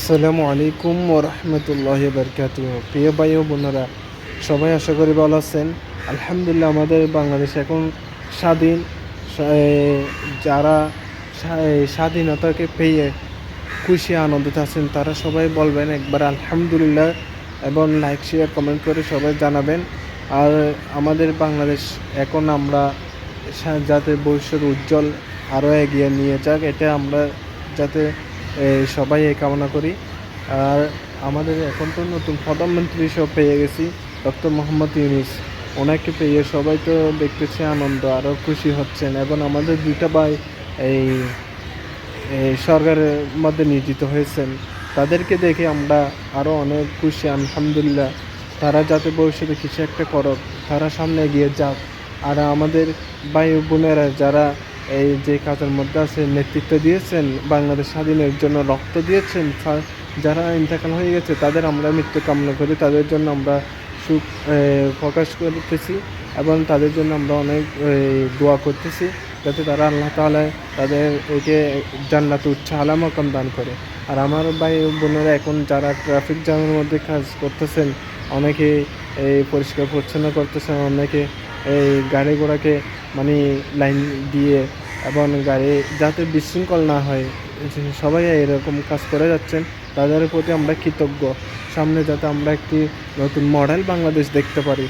আসসালামু আলাইকুম ওয়া রাহমাতুল্লাহি ওয়া বারাকাতুহু। প্রিয় ভাই ও বোনেরা, সবাই আশা করি ভালো আছেন। আলহামদুলিল্লাহ, আমাদের বাংলাদেশ এখন স্বাধীন। যারা স্বাধীনতাকে পেয়ে খুশি আনন্দে আছেন তারা সবাই বলবেন একবার আলহামদুলিল্লাহ, এবং লাইক শেয়ার কমেন্ট করে সবাই জানাবেন। আর আমাদের বাংলাদেশ এখন আমরা যাতে ভবিষ্যৎ উজ্জ্বল আরও এগিয়ে নিয়ে যাক, এটা আমরা যাতে সবাই এই কামনা করি। আর আমাদের এখন তো নতুন প্রধানমন্ত্রী সব পেয়ে গেছি, ডক্টর মোহাম্মদ ইউনূস। ওনাকে পেয়ে সবাই তো দেখতেছে আনন্দ, আরও খুশি হচ্ছেন। এবং আমাদের দুইটা ভাই এই সরকারের মধ্যে নিয়োজিত হয়েছেন, তাদেরকে দেখে আমরা আরও অনেক খুশি। আলহামদুলিল্লাহ, তারা যাতে ভবিষ্যতে কিছু একটা করক, তারা সামনে এগিয়ে যাক। আর আমাদের ভাই বোনেরা যারা এই যে কাজের মধ্যে আছে, নেতৃত্ব দিয়েছেন, বাংলাদেশ স্বাধীনের জন্য রক্ত দিয়েছেন, যারা ইন্তেকাল হয়ে গেছে তাদের আমরা মৃত্যু কামনা করি। তাদের জন্য আমরা সুখ প্রকাশ করতেছি এবং তাদের জন্য আমরা অনেক দোয়া করতেছি, যাতে তারা আল্লাহ তাআলা তাদেরকে জান্নাতে উচ্চ আলা মাকাম দান করে। আর আমার ভাই বোনেরা এখন যারা ট্রাফিক জ্যামের মধ্যে কাজ করতেছেন, অনেকে এই পরিষ্কার পরিচ্ছন্ন করতেছেন, অনেকে এই গাড়ি ঘোড়াকে মানে লাইন দিয়ে, এবং গাড়ি যাতে বিশৃঙ্খল না হয়, সবাই এরকম কাজ করে যাচ্ছেন। তাদের প্রতি আমরা কৃতজ্ঞ। সামনে যাতে আমরা একটি নতুন মডেল বাংলাদেশ দেখতে পারি।